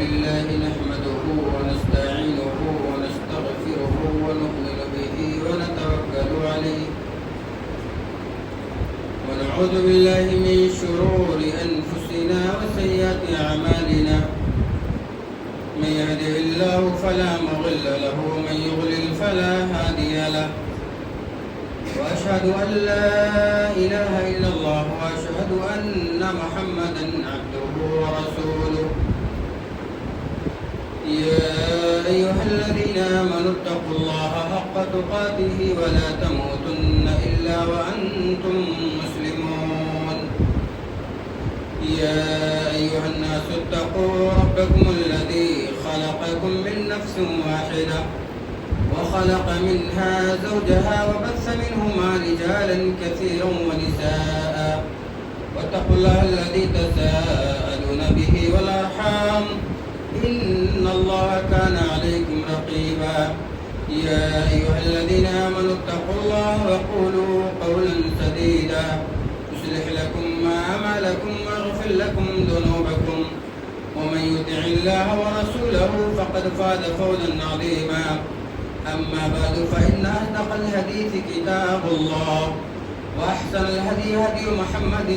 لله نحمده ونستعينه ونستغفره ونؤمن به ونتوكل عليه ونعوذ بالله من شرور أنفسنا وسيئات أعمالنا من يهده الله فلا مضل له ومن يضلل فلا هادي له وأشهد أن لا إله إلا الله وأشهد أن محمدا عبده ورسوله يا أيها الذين آمنوا اتقوا الله حق تقاته ولا تموتن إلا وأنتم مسلمون يا أيها الناس اتقوا ربكم الذي خلقكم من نفس واحدة وخلق منها زوجها وبث منهما رجالا كثيرا ونساء واتقوا الله الذي تساءلون به والأرحام إن الله كان عليكم رقيبا يا أيها الذين آمنوا اتقوا الله وقولوا قولا سديدا يصلح لكم أعمالكم ويغفر لكم ذنوبكم ومن يطع الله ورسوله فقد فاز فوزا عظيما أما بعد فإن أصدق الحديث كتاب الله وأحسن الهدي هدي محمد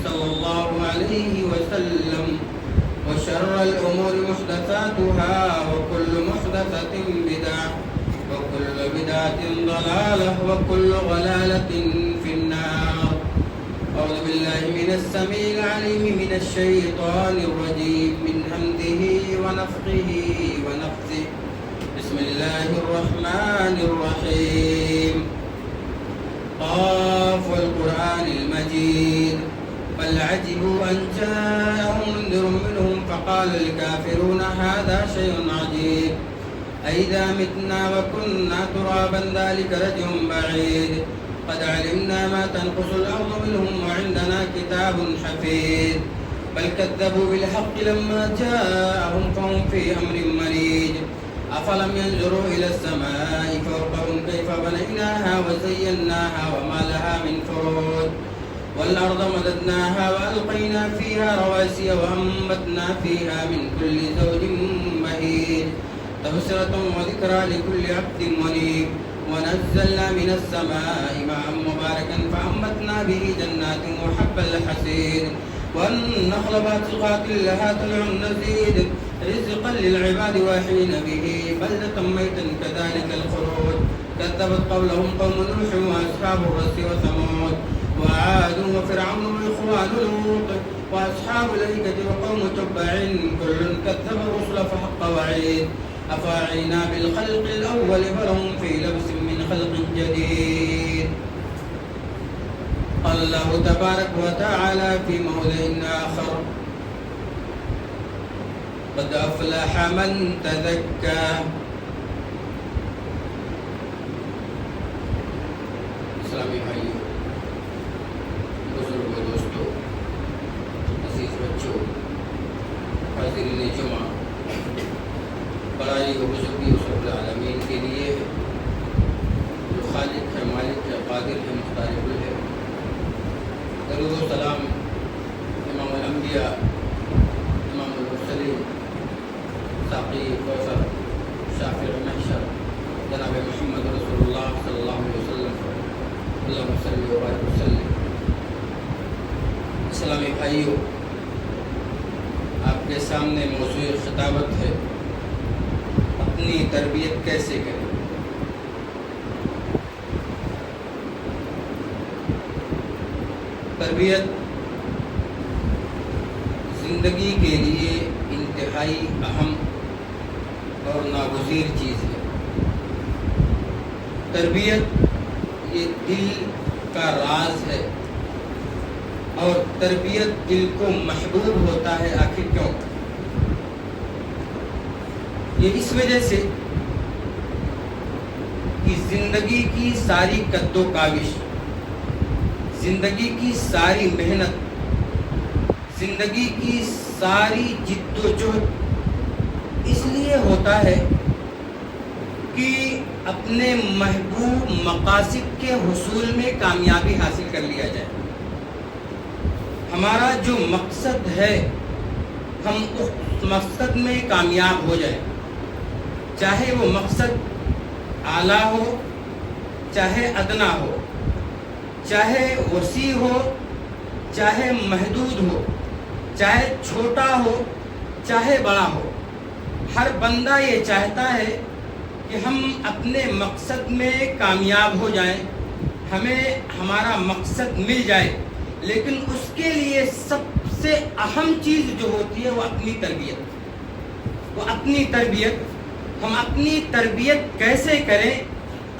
صلى الله عليه وسلم وشر الأمور محدثاتها وكل محدثة بدعة وكل بدعة ضلالة وكل ضلالة في النار. أعوذ بالله من السميع العليم من الشيطان الرجيم من همزه ونفخه ونفثه. بسم الله الرحمن الرحيم. قاف والقرآن المجيد بل عجبوا أن جاءهم منذر منهم فقال الكافرون هذا شيء عجيب أئذا متنا وكنا ترابا ذلك رجع بعيد قد علمنا ما تنقص الأرض منهم وعندنا كتاب حفيظ بل كذبوا بالحق لما جاءهم فهم في أمر مريج أفلم ينظروا إلى السماء فوقهم كيف بنيناها وزيناها وما لها من فروج والأرض مددناها وألقينا فيها رواسي وأنبتنا فيها من كل زوج بهيج تبصرة وذكرى لكل عبد منيب ونزلنا من السماء ماء مباركا فأنبتنا به جنات وحب الحصيد والنخل باسقات لها طلع نضيد رزقا للعباد واحين به بلدة ميتا كذلك الخروج كذبت قولهم قوم نوح وأصحاب الرس وثمود وعاد وفرعون وإخوان لوط وأصحاب الأيكة وقوم تبع كل كذب الرسل فحق وعيد أفاعينا بالخلق الأول بل هم في لبس من خلق جديد. قال الله تبارك وتعالى في موضع آخر قد أفلح من تزكى. اسلامی بھائیوں، بزرگ دوستوں، عزیز بچوں، حاضرین جمعہ، بڑائی و بزرگی اس رب العالمین کے لیے جو خالق ہے، مالک ہے، قادر ہے، مختار کل ہے. درود و سلام امام الانبیاء، امام المرسلین، ساقی کوثر، شافع محشر، جناب محمد رسول اللہ صلی اللہ علیہ وسلم، اللہم صلی و بارک وسلم. اسلامی بھائیوں، آپ کے سامنے موضوع خطابت ہے اپنی تربیت کیسے کریں. تربیت زندگی کے لیے انتہائی اہم اور ناگزیر چیز ہے. تربیت یہ دل کا راز ہے اور تربیت دل کو محبوب ہوتا ہے. آخر کیوں؟ یہ اس وجہ سے کہ زندگی کی ساری قد و کاوش، زندگی کی ساری محنت، زندگی کی ساری جد و جہد اس لیے ہوتا ہے کہ اپنے محبوب مقاصد کے حصول میں کامیابی حاصل کر لیا جائے. ہمارا جو مقصد ہے ہم اس مقصد میں کامیاب ہو جائیں، چاہے وہ مقصد اعلیٰ ہو چاہے ادنا ہو، چاہے وسیع ہو چاہے محدود ہو، چاہے چھوٹا ہو چاہے بڑا ہو۔ ہر بندہ یہ چاہتا ہے کہ ہم اپنے مقصد میں کامیاب ہو جائیں، ہمیں ہمارا مقصد مل جائے، لیکن اس کے لیے سب سے اہم چیز جو ہوتی ہے وہ اپنی تربیت، وہ اپنی تربیت۔ ہم اپنی تربیت کیسے کریں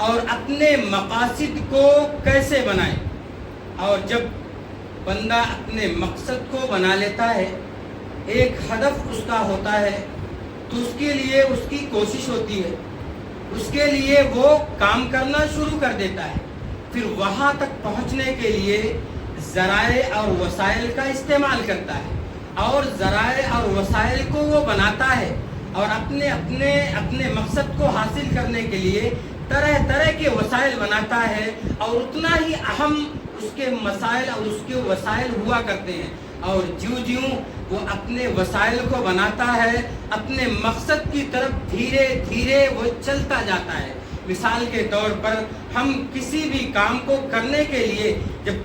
اور اپنے مقاصد کو کیسے بنائیں؟ اور جب بندہ اپنے مقصد کو بنا لیتا ہے، ایک ہدف اس کا ہوتا ہے، تو اس کے لیے اس کی کوشش ہوتی ہے، اس کے لیے وہ کام کرنا شروع کر دیتا ہے، پھر وہاں تک پہنچنے کے لیے ذرائع اور وسائل کا استعمال کرتا ہے، اور ذرائع اور وسائل کو وہ بناتا ہے، اور اپنے مقصد کو حاصل کرنے کے لیے طرح طرح کے وسائل بناتا ہے، اور اتنا ہی اہم اس کے مسائل اور اس کے وسائل ہوا کرتے ہیں۔ اور جیوں وہ اپنے وسائل کو بناتا ہے، اپنے مقصد کی طرف دھیرے دھیرے وہ چلتا جاتا ہے۔ مثال کے طور پر ہم کسی بھی کام کو کرنے کے لیے جب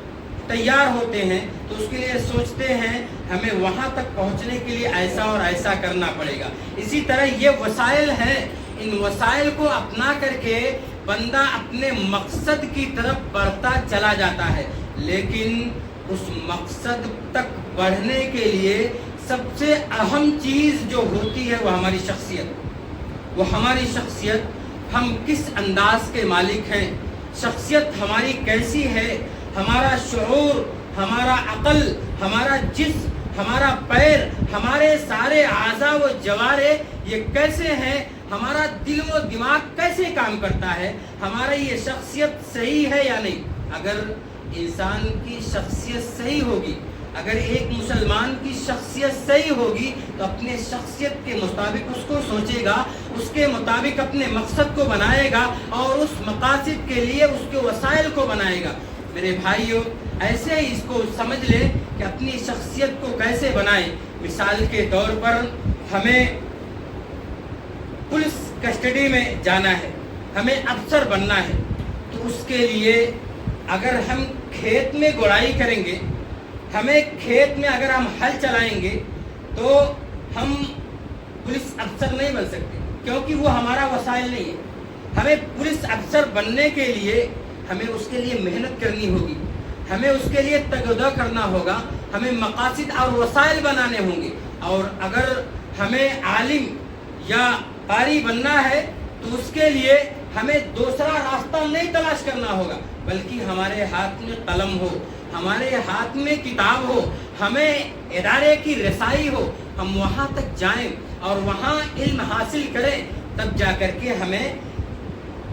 تیار ہوتے ہیں تو اس کے لیے سوچتے ہیں ہمیں وہاں تک پہنچنے کے لیے ایسا اور ایسا کرنا پڑے گا۔ اسی طرح یہ وسائل ہیں، ان وسائل کو اپنا کر کے بندہ اپنے مقصد کی طرف بڑھتا چلا جاتا ہے، لیکن اس مقصد تک بڑھنے کے لیے سب سے اہم چیز جو ہوتی ہے وہ ہماری شخصیت، وہ ہماری شخصیت، ہم کس انداز کے مالک ہیں، شخصیت ہماری کیسی ہے، ہمارا شعور، ہمارا عقل، ہمارا جسم، ہمارا پیر، ہمارے سارے اعضاء و جوارح یہ کیسے ہیں، ہمارا دل و دماغ کیسے کام کرتا ہے، ہماری یہ شخصیت صحیح ہے یا نہیں۔ اگر انسان کی شخصیت صحیح ہوگی، اگر ایک مسلمان کی شخصیت صحیح ہوگی تو اپنے شخصیت کے مطابق اس کو سوچے گا، اس کے مطابق اپنے مقصد کو بنائے گا، اور اس مقاصد کے لیے اس کے وسائل کو بنائے گا۔ میرے بھائیوں، ایسے ہی اس کو سمجھ لیں کہ اپنی شخصیت کو کیسے بنائیں۔ مثال کے طور پر ہمیں پولیس کسٹڈی میں جانا ہے، ہمیں افسر بننا ہے، تو اس کے لیے اگر ہم کھیت میں گڑائی کریں گے، ہمیں کھیت میں اگر ہم ہل چلائیں گے تو ہم پولیس افسر نہیں بن سکتے، کیونکہ وہ ہمارا وسائل نہیں ہے۔ ہمیں پولیس افسر بننے کے لیے ہمیں اس کے لیے محنت کرنی ہوگی، ہمیں اس کے لیے تجدید کرنا ہوگا، ہمیں مقاصد اور وسائل بنانے ہوں گے۔ اور اگر ہمیں عالم یا قاری بننا ہے تو اس کے لیے ہمیں دوسرا راستہ نہیں تلاش کرنا ہوگا، بلکہ ہمارے ہاتھ میں قلم ہو، ہمارے ہاتھ میں کتاب ہو، ہمیں ادارے کی رسائی ہو، ہم وہاں تک جائیں اور وہاں علم حاصل کریں، تب جا کر کے ہمیں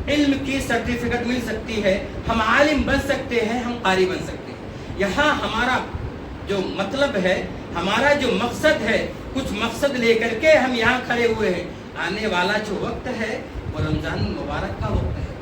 علم کی سرٹیفکیٹ مل سکتی ہے، ہم عالم بن سکتے ہیں، ہم قاری بن سکتے ہیں۔ یہاں ہمارا جو مطلب ہے، ہمارا جو مقصد ہے، کچھ مقصد لے کر کے ہم یہاں کھڑے ہوئے ہیں۔ آنے والا جو وقت ہے وہ رمضان المبارک کا وقت ہے،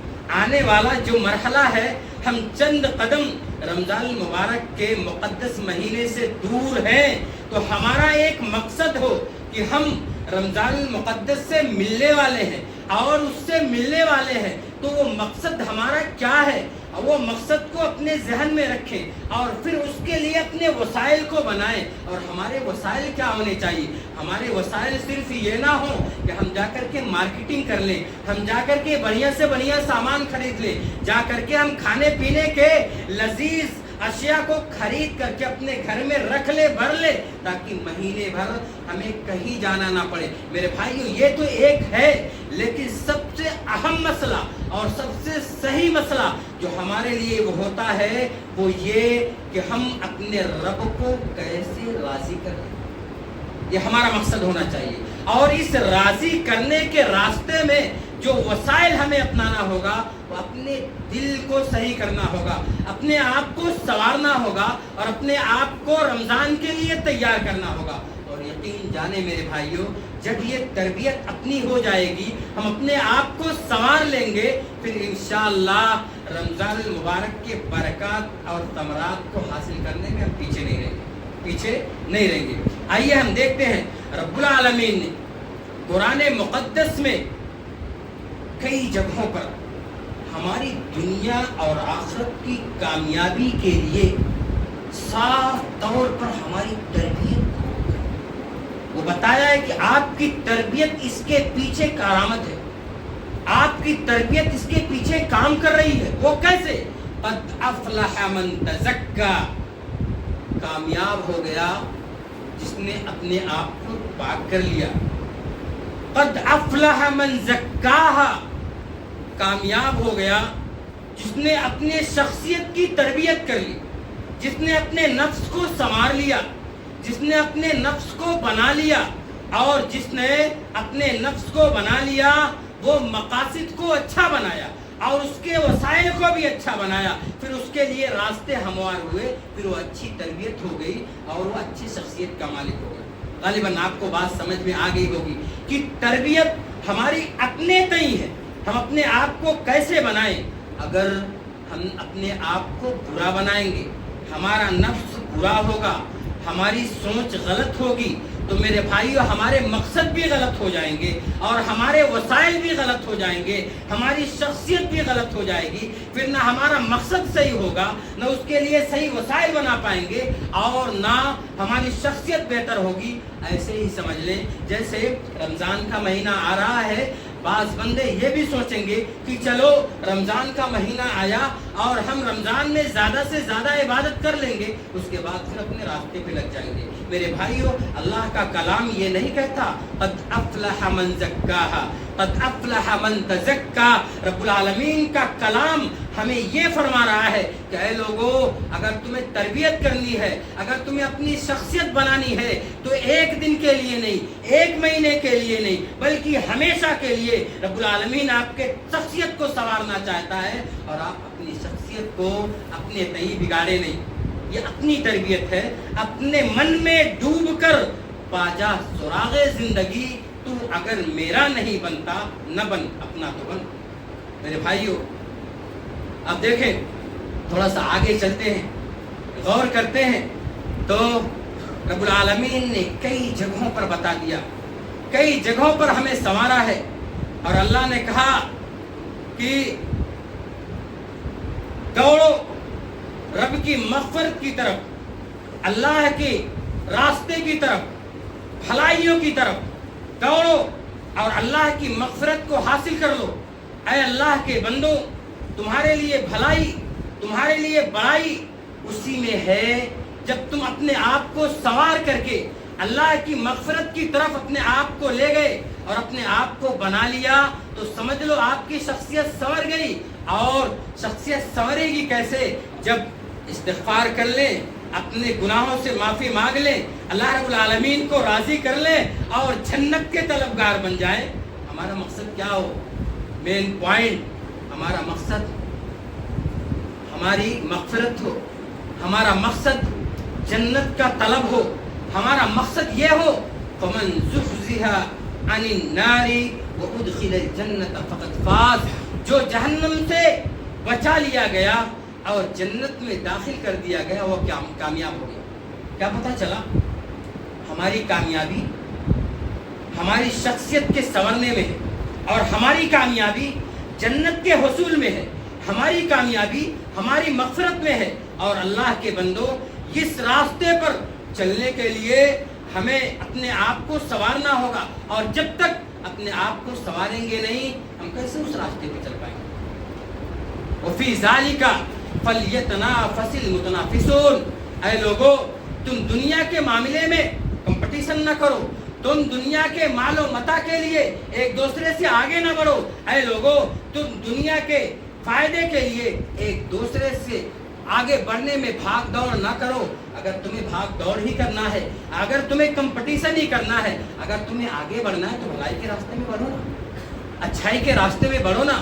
آنے والا جو مرحلہ ہے، ہم چند قدم رمضان المبارک کے مقدس مہینے سے دور ہیں، تو ہمارا ایک مقصد ہو کہ ہم رمضان المقدس سے ملنے والے ہیں اور اس سے ملنے والے ہیں، تو وہ مقصد ہمارا کیا ہے، وہ مقصد کو اپنے ذہن میں رکھیں اور پھر اس کے لیے اپنے وسائل کو بنائیں۔ اور ہمارے وسائل کیا ہونے چاہیے؟ ہمارے وسائل صرف یہ نہ ہوں کہ ہم جا کر کے مارکیٹنگ کر لیں، ہم جا کر کے بڑھیا سے بڑھیا سامان خرید لیں، جا کر کے ہم کھانے پینے کے لذیذ اشیاء کو خرید کر کے اپنے گھر میں رکھ لے، بھر لے، تاکہ مہینے بھر ہمیں کہیں جانا نہ پڑے۔ میرے بھائیو، یہ تو ایک ہے، لیکن سب سے اہم مسئلہ اور سب سے صحیح مسئلہ جو ہمارے لیے وہ ہوتا ہے وہ یہ کہ ہم اپنے رب کو کیسے راضی کریں۔ یہ ہمارا مقصد ہونا چاہیے، اور اس راضی کرنے کے راستے میں جو وسائل ہمیں اپنانا ہوگا وہ اپنے دل کو صحیح کرنا ہوگا، اپنے آپ کو سنوارنا ہوگا، اور اپنے آپ کو رمضان کے لیے تیار کرنا ہوگا۔ اور یقین جانے میرے بھائیوں، جب یہ تربیت اپنی ہو جائے گی، ہم اپنے آپ کو سنوار لیں گے، پھر انشاءاللہ رمضان المبارک کے برکات اور ثمرات کو حاصل کرنے میں ہم پیچھے نہیں رہیں گے۔ آئیے ہم دیکھتے ہیں رب العالمین نے قرآن مقدس میں کئی جگہوں پر ہماری دنیا اور آخرت کی کامیابی کے لیے صاف طور پر ہماری تربیت وہ بتایا ہے کہ آپ کی تربیت اس کے پیچھے کارآمد ہے، آپ کی تربیت اس کے پیچھے کام کر رہی ہے۔ وہ کیسے؟ قد افلح من تزکا، کامیاب ہو گیا جس نے اپنے آپ کو پاک کر لیا۔ قد افلح من زکاہا، کامیاب ہو گیا جس نے اپنے شخصیت کی تربیت کر لی، جس نے اپنے نفس کو سنوار لیا، جس نے اپنے نفس کو بنا لیا، اور جس نے اپنے نفس کو بنا لیا وہ مقاصد کو اچھا بنایا اور اس کے وسائل کو بھی اچھا بنایا، پھر اس کے لیے راستے ہموار ہوئے، پھر وہ اچھی تربیت ہو گئی اور وہ اچھی شخصیت کا مالک ہو گیا۔ غالباً آپ کو بات سمجھ میں آ گئی ہوگی کہ تربیت ہماری اپنے تئیں ہے، ہم اپنے آپ کو کیسے بنائیں۔ اگر ہم اپنے آپ کو برا بنائیں گے، ہمارا نفس برا ہوگا، ہماری سوچ غلط ہوگی، تو میرے بھائیو ہمارے مقصد بھی غلط ہو جائیں گے اور ہمارے وسائل بھی غلط ہو جائیں گے، ہماری شخصیت بھی غلط ہو جائے گی، پھر نہ ہمارا مقصد صحیح ہوگا، نہ اس کے لیے صحیح وسائل بنا پائیں گے، اور نہ ہماری شخصیت بہتر ہوگی۔ ایسے ہی سمجھ لیں جیسے رمضان کا مہینہ آ رہا ہے، بعض بندے یہ بھی سوچیں گے کہ چلو رمضان کا مہینہ آیا اور ہم رمضان میں زیادہ سے زیادہ عبادت کر لیں گے، اس کے بعد پھر اپنے راستے پہ لگ جائیں گے۔ میرے بھائیو، اللہ کا کلام یہ نہیں کہتا قد افلح من زکاہا، قد افلح من تزکا۔ رب العالمین کا کلام ہمیں یہ فرما رہا ہے کہ اے لوگو، اگر تمہیں تربیت کرنی ہے، اگر تمہیں اپنی شخصیت بنانی ہے، تو ایک دن کے لیے نہیں، ایک مہینے کے لیے نہیں، بلکہ ہمیشہ کے لیے رب العالمین آپ کے شخصیت کو سنوارنا چاہتا ہے، اور آپ اپنی شخصیت کو اپنے تئیں بگاڑے نہیں۔ یہ اپنی تربیت ہے، اپنے من میں ڈوب کر پاجا سراغ زندگی، تو اگر میرا نہیں بنتا نہ بن، اپنا تو بن۔ میرے بھائیو، اب دیکھیں، تھوڑا سا آگے چلتے ہیں، غور کرتے ہیں، تو رب العالمین نے کئی جگہوں پر بتا دیا، کئی جگہوں پر ہمیں سنوارا ہے، اور اللہ نے کہا کہ دوڑو رب کی مغفرت کی طرف، اللہ کے راستے کی طرف، بھلائیوں کی طرف دوڑو اور اللہ کی مغفرت کو حاصل کر لو۔ اے اللہ کے بندو، تمہارے لیے بھلائی، تمہارے لیے بڑائی اسی میں ہے جب تم اپنے آپ کو سنوار کر کے اللہ کی مغفرت کی طرف اپنے آپ کو لے گئے اور اپنے آپ کو بنا لیا، تو سمجھ لو آپ کی شخصیت سنور گئی۔ اور شخصیت سنورے گی کیسے؟ جب استغفار کر لیں، اپنے گناہوں سے معافی مانگ لیں، اللہ رب العالمین کو راضی کر لیں اور جنت کے طلبگار بن جائیں۔ ہمارا مقصد کیا ہو؟ مین پوائنٹ، ہمارا مقصد ہماری مغفرت ہو، ہمارا مقصد جنت کا طلب ہو، ہمارا مقصد یہ ہو فمن زحزح عن النار وادخل الجنة فقد فاز، جو جہنم سے بچا لیا گیا اور جنت میں داخل کر دیا گیا وہ کامیاب ہو گیا۔ کیا پتہ چلا؟ ہماری کامیابی ہماری شخصیت کے سنورنے میں ہے، اور ہماری کامیابی جنت کے حصول میں ہے، ہماری کامیابی ہماری مغفرت میں ہے۔ اور اللہ کے بندو، اس راستے پر چلنے کے لیے ہمیں اپنے آپ کو سنوارنا ہوگا، اور جب تک اپنے آپ کو سنواریں گے نہیں، ہم کیسے اس راستے پہ چل پائیں گے؟ وفی ذالک فلیتنافس المتنافسون۔ اے لوگو، تم دنیا کے معاملے میں کمپٹیشن نہ کرو، تم دنیا کے مال و متاع کے لیے ایک دوسرے سے آگے نہ بڑھو۔ اے لوگو، تم دنیا کے فائدے کے لیے ایک دوسرے سے آگے بڑھنے میں بھاگ دوڑ نہ کرو۔ اگر تمہیں بھاگ دوڑ ہی کرنا ہے، اگر تمہیں کمپٹیشن ہی کرنا ہے، اگر تمہیں آگے بڑھنا ہے تو بھلائی کے راستے میں بڑھو نا، اچھائی کے راستے میں بڑھو نا،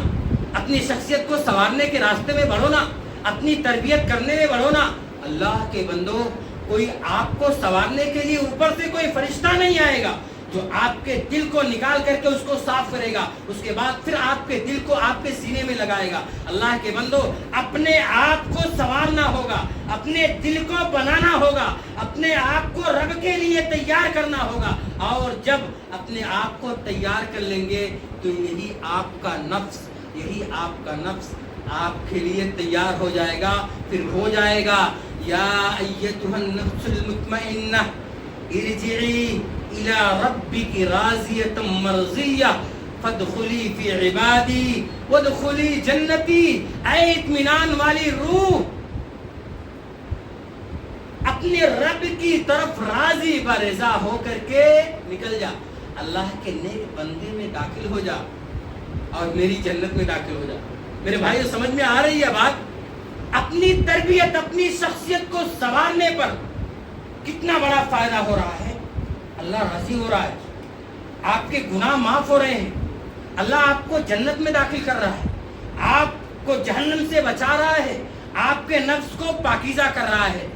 اپنی شخصیت کو سنوارنے کے راستے میں بڑھو نا، اپنی تربیت کرنے میں بڑھو نا۔ اللہ کے بندو، کوئی آپ کو سنوارنے کے لیے اوپر سے کوئی فرشتہ نہیں آئے گا جو آپ کے دل کو نکال کر کے اس کو صاف کرے گا، اس کے بعد پھر آپ کے دل کو آپ کے سینے میں لگائے گا۔ اللہ کے بندو، اپنے آپ کو سنوارنا ہوگا، اپنے دل کو بنانا ہوگا، اپنے آپ کو کو رب کے لیے تیار کرنا ہوگا، اور جب اپنے آپ کو تیار کر لیں گے تو یہی آپ کا نفس آپ کے لیے تیار ہو جائے گا، پھر ہو جائے گا یا ایتھا النفس المطمئنہ ارجعی الی ربک راضیۃ مرضیہ فادخلی فی عبادی وادخلی جنتی۔ اے اطمینان والی روح، اپنے رب کی طرف راضی برضا ہو کر کے نکل جا، اللہ کے نیک بندے میں داخل ہو جا اور میری جنت میں داخل ہو جا۔ میرے بھائیو، سمجھ میں آ رہی ہے بات؟ اپنی تربیت، اپنی شخصیت کو سنوارنے پر کتنا بڑا فائدہ ہو رہا ہے۔ اللہ راضی ہو رہا ہے، آپ کے گناہ معاف ہو رہے ہیں، اللہ آپ کو جنت میں داخل کر رہا ہے، آپ کو جہنم سے بچا رہا ہے، آپ کے نفس کو پاکیزہ کر رہا ہے۔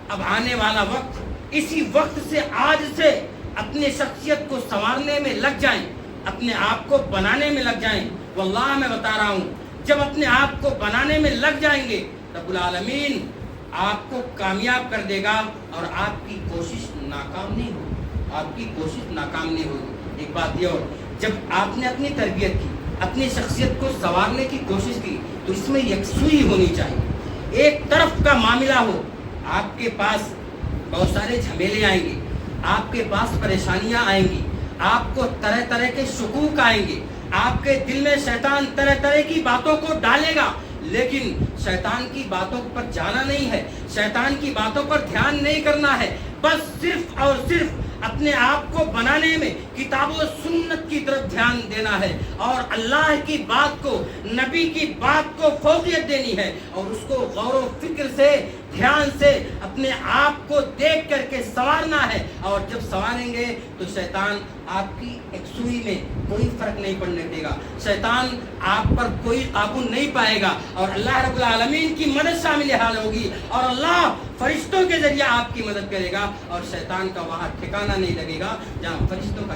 اب آنے والا وقت، اسی وقت سے، آج سے اپنے شخصیت کو سنوارنے میں لگ جائیں، اپنے آپ کو بنانے میں لگ جائیں۔ واللہ میں بتا رہا ہوں، جب اپنے آپ کو بنانے میں لگ جائیں گے، رب العالمین آپ کو کامیاب کر دے گا اور آپ کی کوشش ناکام نہیں ہوگی۔ ایک بات یہ، اور جب آپ نے اپنی تربیت کی، اپنی شخصیت کو سنوارنے کی کوشش کی، تو اس میں یکسوئی ہونی چاہیے، ایک طرف کا معاملہ ہو۔ آپ کے پاس بہت سارے جھمیلے آئیں گے، آپ کے پاس پریشانیاں آئیں گی، آپ کو طرح طرح کے شکوک آئیں گے، آپ کے دل میں شیطان طرح طرح کی باتوں کو ڈالے گا، لیکن شیطان کی باتوں پر جانا نہیں ہے، شیطان کی باتوں پر دھیان نہیں کرنا ہے، بس صرف اور صرف اپنے آپ کو بنانے میں کتاب و سنت کی طرف دھیان دینا ہے، اور اللہ کی بات کو، نبی کی بات کو فوقیت دینی ہے، اور اس کو غور و فکر سے، دھیان سے اپنے آپ کو دیکھ کر کے سنوارنا ہے۔ اور جب سنواریں گے تو شیطان آپ کی یکسوئی میں کوئی فرق نہیں پڑنے دے گا، شیطان آپ پر کوئی قابو نہیں پائے گا، اور اللہ رب العالمین کی مدد شامل حال ہوگی، اور اللہ فرشتوں کے ذریعے آپ کی مدد کرے گا، اور شیطان کا وہاں ٹھکانہ نہیں لگے گا جہاں فرشتوں کا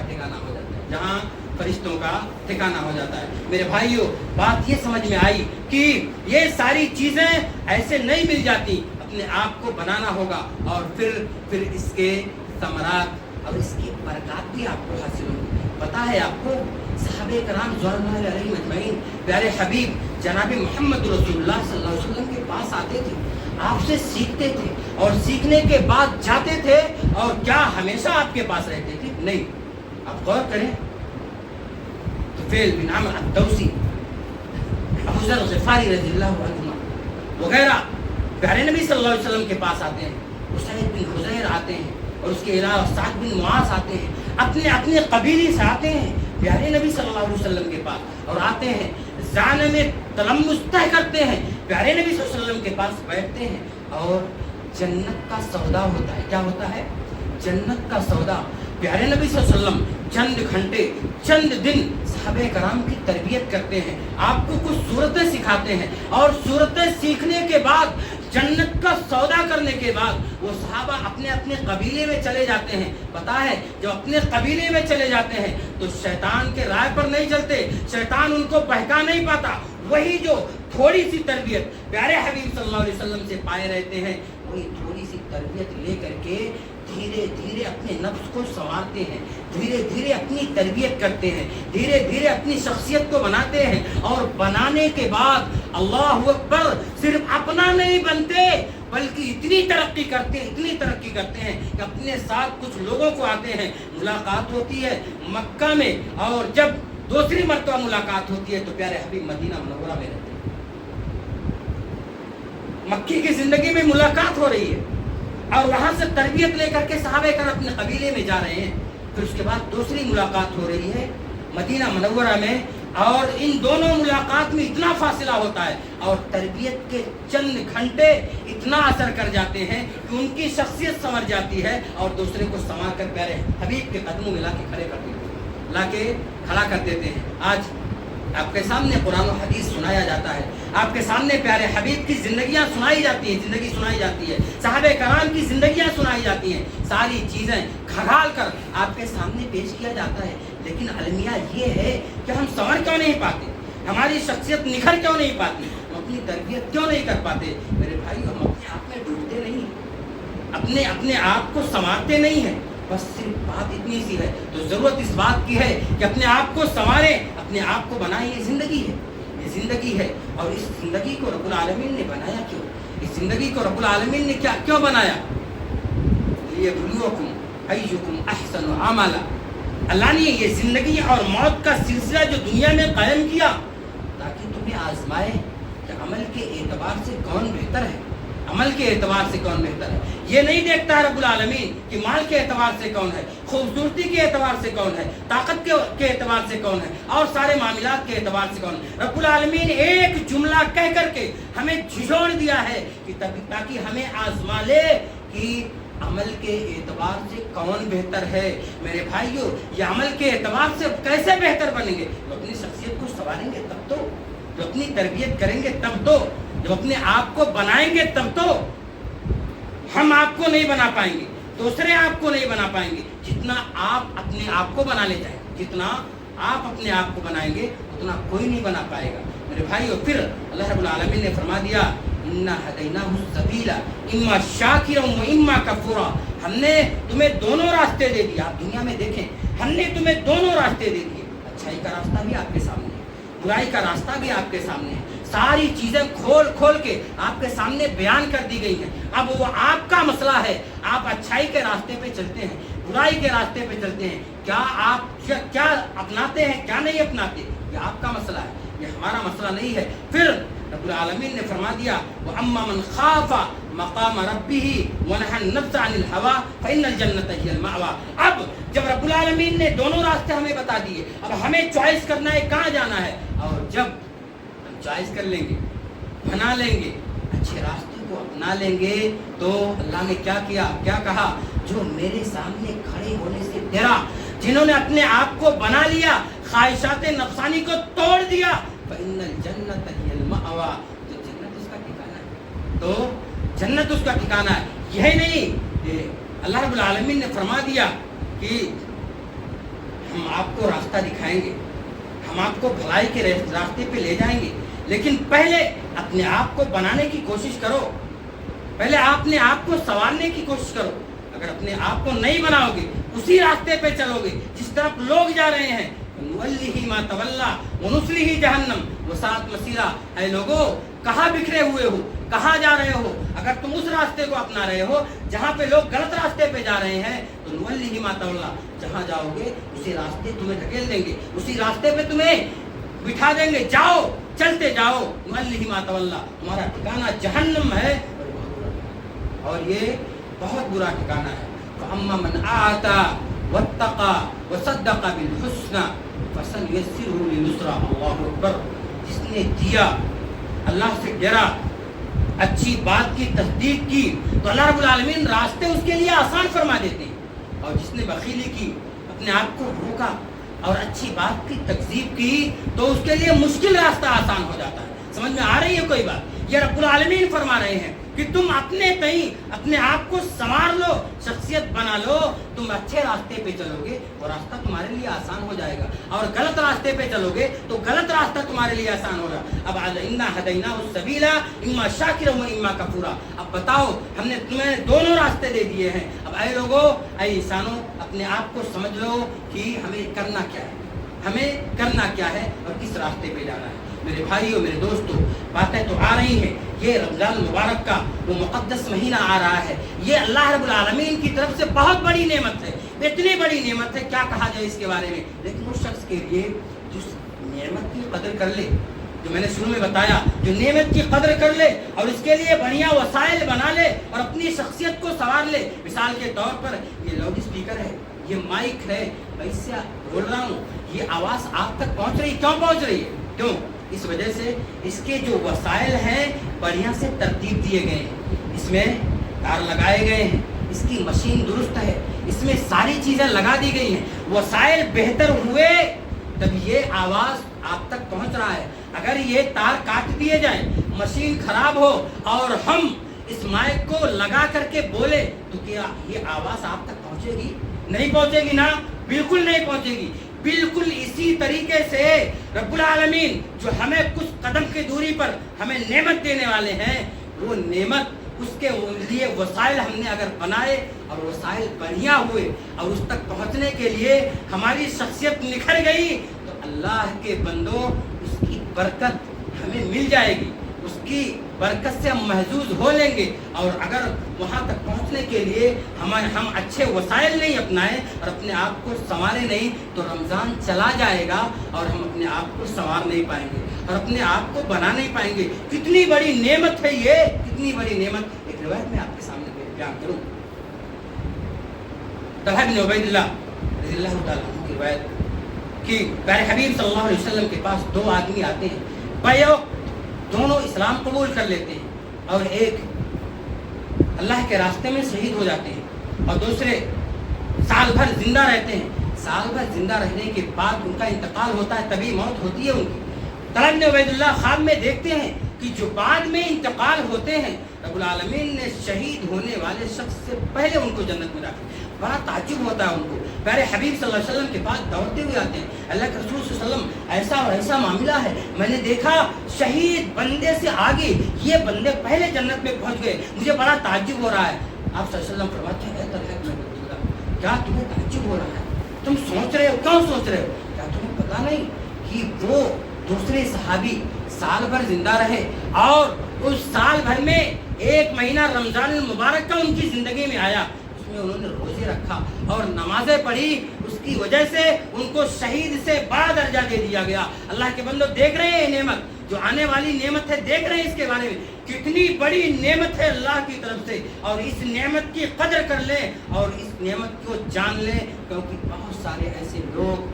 ٹھکانہ ہو جاتا ہے، میرے بھائیوں، بات یہ سمجھ میں آئی کہ یہ ساری چیزیں ایسے نہیں مل جاتی، اپنے آپ کو بنانا ہوگا، اور پھر اس کے ثمرات اور اس کی برکات بھی آپ کو حاصل ہوگی۔ پتا ہے آپ کو، صحابہ کرام رضوان اللہ علیہم اجمعین پیارے حبیب جناب محمد رسول اللہ صلی اللہ علیہ وسلم کے پاس آتے تھے، آپ سے سیکھتے تھے، اور سیکھنے کے بعد جاتے تھے، اور کیا ہمیشہ آپ کے پاس رہتے تھے؟ نہیں۔ آپ غور کریں، طفیل بن عمرو الدوسی، ابو ذر غفاری رضی اللہ عنہ وغیرہ پیارے نبی صلی اللہ علیہ وسلم کے پاس آتے ہیں، اسید بن حضیر آتے ہیں، اور اس کے علاوہ سعد بن معاذ آتے ہیں، اپنے قبیلے سے آتے ہیں پیارے نبی صلی اللہ علیہ وسلم کے پاس، اور آتے ہیں زانے میں تلمس طے کرتے ہیں، پیارے نبی صلی اللہ علیہ وسلم کے پاس بیٹھتے ہیں، اور جنت کا سودا ہوتا ہے۔ کیا ہوتا ہے؟ جنت کا سودا۔ پیارے نبی صلی اللہ علیہ وسلم چند گھنٹے، چند دن صحابہ کرام کی تربیت کرتے ہیں، آپ کو کچھ صورتیں سکھاتے ہیں، اور صورتیں سیکھنے کے بعد، جنت کا سودا کرنے کے بعد، وہ صحابہ اپنے قبیلے میں چلے جاتے ہیں۔ پتا ہے، جب اپنے قبیلے میں چلے جاتے ہیں تو شیطان کے رائے پر نہیں چلتے، شیطان ان کو بہکا نہیں پاتا، وہی جو تھوڑی سی تربیت پیارے حبیب صلی اللہ علیہ وسلم سے پائے رہتے ہیں، وہی تھوڑی سی تربیت لے کر کے دھیرے دھیرے اپنے نفس کو سنوارتے ہیں، دھیرے دھیرے اپنی تربیت کرتے ہیں، دھیرے دھیرے اپنی شخصیت کو بناتے ہیں، اور بنانے کے بعد اللہ اکبر، صرف اپنا نہیں بنتے بلکہ اتنی ترقی کرتے ہیں کہ اپنے ساتھ کچھ لوگوں کو آتے ہیں، ملاقات ہوتی ہے مکہ میں، اور جب دوسری مرتبہ ملاقات ہوتی ہے تو پیارے حبیب مدینہ منورہ میں رہتے ہیں۔ مکی کی زندگی میں ملاقات ہو رہی ہے، اور وہاں سے تربیت لے کر کے صحابہ کرام اپنے قبیلے میں جا رہے ہیں، پھر اس کے بعد دوسری ملاقات ہو رہی ہے مدینہ منورہ میں، اور ان دونوں ملاقات میں اتنا فاصلہ ہوتا ہے، اور تربیت کے چند گھنٹے اتنا اثر کر جاتے ہیں کہ ان کی شخصیت سنور جاتی ہے، اور دوسرے کو سنوار کر پیارے حبیب کے قدموں میں لا کے کھڑا کر دیتے ہیں۔ آج آپ کے سامنے قرآن و حدیث سنایا جاتا ہے، آپ کے سامنے پیارے حبیب کی زندگیاں سنائی جاتی ہیں، زندگی سنائی جاتی ہے، صحابہ کرام کی زندگیاں سنائی جاتی ہیں، ساری چیزیں کھنگال کر آپ کے سامنے پیش کیا جاتا ہے، لیکن المیہ یہ ہے کہ ہم سنور کیوں نہیں پاتے، ہماری شخصیت نکھر کیوں نہیں پاتی، ہم اپنی تربیت کیوں نہیں کر پاتے؟ میرے بھائی، ہم اپنے آپ میں ڈوبتے نہیں، اپنے آپ کو سنوارتے نہیں ہیں. بس صرف بات اتنی سی ہے. تو ضرورت اس بات کی ہے کہ اپنے آپ کو سنواریں, اپنے آپ کو بنائیں. یہ زندگی ہے, یہ زندگی ہے. اور اس زندگی کو رب العالمین نے بنایا کیوں؟ اس زندگی کو رب العالمین نے کیوں بنایا؟ لیبلوکم ایکم احسن عملا. اللہ نے یہ زندگی اور موت کا سلسلہ جو دنیا میں قائم کیا تاکہ تمہیں آزمائے کہ عمل کے اعتبار سے کون بہتر ہے, عمل کے اعتبار سے کون بہتر ہے. یہ نہیں دیکھتا ہے رب العالمین کہ مال کے اعتبار سے کون ہے, خوبصورتی کے اعتبار سے کون ہے, طاقت کے اعتبار سے کون ہے, اور سارے معاملات کے اعتبار سے کون ہے. رب العالمین ایک جملہ کہہ کر کے ہمیں جھنجھوڑ دیا ہے کہ تاکہ ہمیں آزما لے کہ عمل کے اعتبار سے کون بہتر ہے. میرے بھائیو, یہ عمل کے اعتبار سے کیسے بہتر بنیں گے؟ تو اپنی شخصیت کو سنواریں گے تب تو, جو اپنی تربیت کریں گے تب تو, جب اپنے آپ کو بنائیں گے تب تو. ہم آپ کو نہیں بنا پائیں گے, دوسرے آپ کو نہیں بنا پائیں گے. جتنا آپ اپنے آپ کو بنا لے جائیں, جتنا آپ اپنے آپ کو بنائیں گے اتنا کوئی نہیں بنا پائے گا. میرے بھائیو, پھر اللہ رب العالمین نے فرما دیا انا ہدیناہ السبیل اما شاکرا و اما کفورا. ہم نے تمہیں دونوں راستے دے دیے. آپ دنیا میں دیکھیں, ہم نے تمہیں دونوں راستے دے دیے. اچھائی کا راستہ بھی آپ کے سامنے ہے, برائی کا راستہ بھی آپ کے سامنے ہے. ساری چیزیں کھول کے آپ کے سامنے بیان کر دی گئی ہیں. اب وہ آپ کا مسئلہ ہے, آپ اچھائی کے راستے پہ چلتے ہیں, برائی کے راستے پہ چلتے ہیں. کیا آپ کیا اپناتے ہیں, کیا نہیں اپناتے, یہ آپ کا مسئلہ ہے, یہ ہمارا مسئلہ نہیں ہے. پھر رب العالمین نے فرما دیا وَأَمَّا مَنْ خَافَ مَقَامَ رَبِّهِ وَنَهَى النَّفْسَ عَنِ الْهَوَىٰ فَإِنَّ الْجَنَّةَ هِيَ الْمَأْوَىٰ. اب جب رب العالمین نے دونوں راستے ہمیں بتا دیے, اب ہمیں چوائس کرنا ہے کہاں جانا ہے. اور جب ہم چوائس کر لیں گے, بنا لیں گے, اچھے راستے کو اپنا لیں گے, تو اللہ نے کیا کیا, کیا کہا, جو میرے سامنے کھڑے ہونے سے ڈرا, جنہوں نے اپنے آپ کو بنا لیا, خواہشات نفسانی کو توڑ دیا, فَإِنَّ الْجَنَّةَ هِيَ الْمَأْوَىٰ, تو جنت اس کا ٹھکانہ ہے, تو جنت اس کا ٹھکانہ ہے. یہی نہیں, اللہ رب العالمین نے فرما دیا کہ ہم آپ کو راستہ دکھائیں گے, ہم آپ کو بھلائی کے راستے پہ لے جائیں گے, لیکن پہلے اپنے آپ کو بنانے کی کوشش کرو, پہلے اپنے آپ کو سنوارنے کی کوشش کرو. اگر اپنے آپ کو نہیں بناؤ گے, اسی راستے پہ چلو گے جس طرف لوگ جا رہے ہیں, نُوَلِّهِ مَا تَوَلَّىٰ وَنُصْلِهِ جَهَنَّمَ وَسَاءَتْ مَصِيرًا. اے لوگو, کہاں بکھرے ہوئے ہو, کہاں جا رہے ہو؟ اگر تم اس راستے کو اپنا رہے ہو جہاں پہ لوگ غلط راستے پہ جا رہے ہیں, تو نُوَلِّهِ مَا تَوَلَّىٰ, جہاں جاؤ گے اسی راستے تمہیں دھکیل دیں گے, اسی راستے پہ تمہیں بٹھا دیں گے. جاؤ, چلتے جاؤ, نُوَلِّهِ مَا تَوَلَّىٰ, تمہارا ٹھکانہ جہنم ہے, اور یہ بہت برا ٹھکانہ ہے. فَأَمَّا مَنْ أَعْطَىٰ وَاتَّقَىٰ وَصَدَّقَ بِالْحُسْنَىٰ فَسَنُيَسِّرُهُ لِلْيُسْرَىٰ. اللہ اکبر. جس نے دیا, اللہ سے ڈرا, اچھی بات کی تصدیق کی, تو اللہ رب العالمین راستے اس کے لیے آسان فرما دیتے ہیں. اور جس نے بخیلی کی, اپنے آپ کو روکا اور اچھی بات کی تکذیب کی, تو اس کے لیے مشکل راستہ آسان ہو جاتا ہے. سمجھ میں آ رہی ہے کوئی بات؟ یہ رب العالمین فرما رہے ہیں کہ تم اپنے تئیں اپنے آپ کو سنوار لو, شخصیت بنا لو, تم اچھے راستے پہ چلو گے وہ راستہ تمہارے لیے آسان ہو جائے گا, اور غلط راستے پہ چلو گے تو غلط راستہ تمہارے لیے آسان ہوگا. اب انا ہدیناہ السبیل اما شاکرا و اما کفورا. اب بتاؤ, ہم نے تمہیں دونوں راستے دے دیے ہیں. اب اے لوگو, اے انسانوں, اپنے آپ کو سمجھ لو کہ ہمیں کرنا کیا ہے, ہمیں کرنا کیا ہے اور کس راستے پہ جانا ہے. میرے بھائیوں, میرے دوستوں, باتیں تو آ رہی ہیں. یہ رمضان مبارک کا وہ مقدس مہینہ آ رہا ہے. یہ اللہ رب العالمین کی طرف سے بہت بڑی نعمت ہے, اتنی بڑی نعمت ہے کیا کہا جائے اس کے بارے میں. لیکن اس شخص کے لیے جو نعمت کی قدر کر لے, جو میں نے شروع میں بتایا, جو نعمت کی قدر کر لے اور اس کے لیے بڑھیا وسائل بنا لے اور اپنی شخصیت کو سنوار لے. مثال کے طور پر یہ لاؤڈ اسپیکر ہے, یہ مائک ہے, میں اس سے بول رہا ہوں, یہ آواز آپ تک پہنچ رہی. کیوں پہنچ رہی ہے؟ کیوں؟ اس وجہ سے اس کے جو وسائل ہیں بڑھیا سے ترتیب دیے گئے ہیں, اس میں تار لگائے گئے ہیں, اس کی مشین درست ہے, اس میں ساری چیزیں لگا دی گئی ہیں. وسائل بہتر ہوئے تب یہ آواز آپ تک پہنچ رہا ہے. اگر یہ تار کاٹ دیے جائیں, مشین خراب ہو اور ہم اس مائک کو لگا کر کے بولے, تو کیا یہ آواز آپ تک پہنچے گی؟ نہیں پہنچے گی نا, بالکل نہیں پہنچے گی. بالکل اسی طریقے سے رب العالمین جو ہمیں کچھ قدم کی دوری پر ہمیں نعمت دینے والے ہیں, وہ نعمت اس کے لیے وسائل ہم نے اگر بنائے اور وسائل بڑھیا ہوئے اور اس تک پہنچنے کے لیے ہماری شخصیت نکھر گئی تو اللہ کے بندوں اس کی برکت ہمیں مل جائے گی، اس کی برکت سے ہم محظوظ ہو لیں گے۔ اور اگر وہاں تک پہنچنے کے لیے ہم اچھے وسائل نہیں اپنائیں اور اپنے آپ کو سنوارے نہیں تو رمضان چلا جائے گا اور ہم اپنے آپ کو سنوار نہیں پائیں گے اور اپنے آپ کو بنا نہیں پائیں گے۔ کتنی بڑی نعمت ہے یہ، کتنی بڑی نعمت۔ ایک روایت میں آپ کے سامنے بیان کروں، طلحہ بن عبید اللہ رضی اللہ تعالیٰ عنہ کی روایت کہ پیارے حبیب صلی اللہ علیہ وسلم کے پاس دو آدمی آتے ہیں، دونوں اسلام قبول کر لیتے ہیں اور ایک اللہ کے راستے میں شہید ہو جاتے ہیں اور دوسرے سال بھر زندہ رہتے ہیں۔ سال بھر زندہ رہنے کے بعد ان کا انتقال ہوتا ہے، تبھی موت ہوتی ہے ان کی۔ طلحہ بن عبید اللہ خواب میں دیکھتے ہیں کہ جو بعد میں انتقال ہوتے ہیں رب العالمین نے شہید ہونے والے شخص سے پہلے ان کو جنت میں رکھا۔ بڑا تعجب ہوتا ہے ان کو، پیارے حبیب صلی اللہ علیہ وسلم کے پاس دوڑتے ہوئے آتے ہیں، اللہ کے رسول صلی اللہ علیہ وسلم ایسا اور ایسا معاملہ ہے، میں نے دیکھا شہید بندے سے آگے یہ بندے پہلے جنت میں پہنچ گئے، مجھے بڑا تعجب ہو رہا ہے۔ آپ صلی اللہ علیہ وسلم فرماتے ہیں، اے طلحہ بن عبید اللہ، کیا تمہیں تعجب ہو رہا ہے؟ تم سوچ رہے ہو، کیوں سوچ رہے ہو؟ کیا تمہیں پتا نہیں کہ وہ دوسرے صحابی سال بھر زندہ رہے اور اس سال بھر میں ایک مہینہ رمضان المبارک کا ان کی زندگی میں آیا، اس میں انہوں نے روزے رکھا اور نمازیں پڑھی، اس کی وجہ سے ان کو شہید سے بڑا درجہ دے دیا گیا۔ اللہ کے بندو دیکھ رہے ہیں نعمت جو آنے والی نعمت ہے، دیکھ رہے ہیں اس کے بارے میں کتنی بڑی نعمت ہے اللہ کی طرف سے، اور اس نعمت کی قدر کر لیں اور اس نعمت کو جان لیں، کیونکہ بہت سارے ایسے لوگ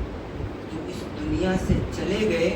جو اس دنیا سے چلے گئے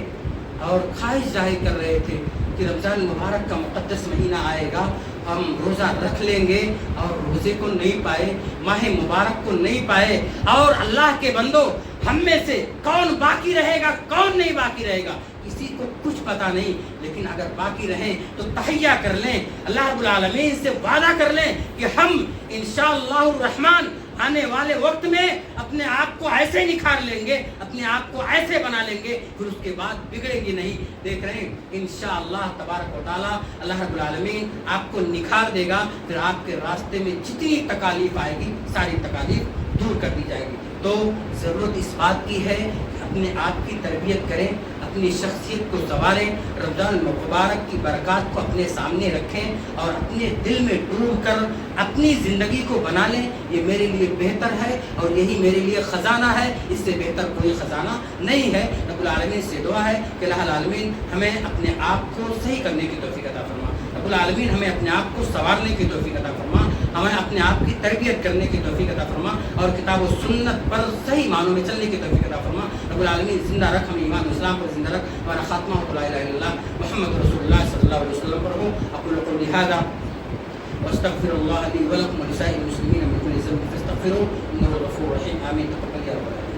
اور خواہش ظاہر کر رہے تھے کہ رمضان مبارک کا مقدس مہینہ آئے گا، ہم روزہ رکھ لیں گے، اور روزے کو نہیں پائے، ماہ مبارک کو نہیں پائے۔ اور اللہ کے بندو ہم میں سے کون باقی رہے گا، کون نہیں باقی رہے گا، کسی کو کچھ پتا نہیں، لیکن اگر باقی رہیں تو تہیہ کر لیں، اللہ رب العالمین سے وعدہ کر لیں کہ ہم انشاءاللہ الرحمن آنے والے وقت میں اپنے آپ کو ایسے نکھار لیں گے، اپنے آپ کو ایسے بنا لیں گے، پھر اس کے بعد بگڑے گی نہیں۔ دیکھ رہے ہیں انشاءاللہ تبارک و تعالی اللہ رب العالمین آپ کو نکھار دے گا، پھر آپ کے راستے میں جتنی تکالیف آئے گی ساری تکالیف دور کر دی جائے گی۔ تو ضرورت اس بات کی ہے کہ اپنے آپ کی تربیت کریں، اپنی شخصیت کو سنواریں، رمضان المبارک کی برکات کو اپنے سامنے رکھیں اور اپنے دل میں ڈوب کر اپنی زندگی کو بنا لیں۔ یہ میرے لیے بہتر ہے اور یہی میرے لیے خزانہ ہے، اس سے بہتر کوئی خزانہ نہیں ہے۔ رب العالمین سے دعا ہے کہ اللہ العالمین ہمیں اپنے آپ کو صحیح کرنے کی توفیق عطا فرما، رب العالمین ہمیں اپنے آپ کو سنوارنے کی توفیق عطا فرما، ہمیں اپنے آپ کی تربیت کرنے کی توفیق عطا فرما اور کتاب و سنت پر صحیح معنوں میں چلنے کی توفیق عطا فرما۔ رب العالمین زندہ رکھ، ہمیں ایمان اسلام پر زندہ رکھ، ہمارا خاتمہ لا الہ الا اللہ محمد رسول اللہ صلی اللہ علیہ وسلم پر ہو۔ اقول قولی ھذا واستغفر اللہ لی ولکم ولسائر المسلمین من کل ذنب فاستغفروه انه غفور رحیم۔ آمین۔ تقبل یا رب العالمین۔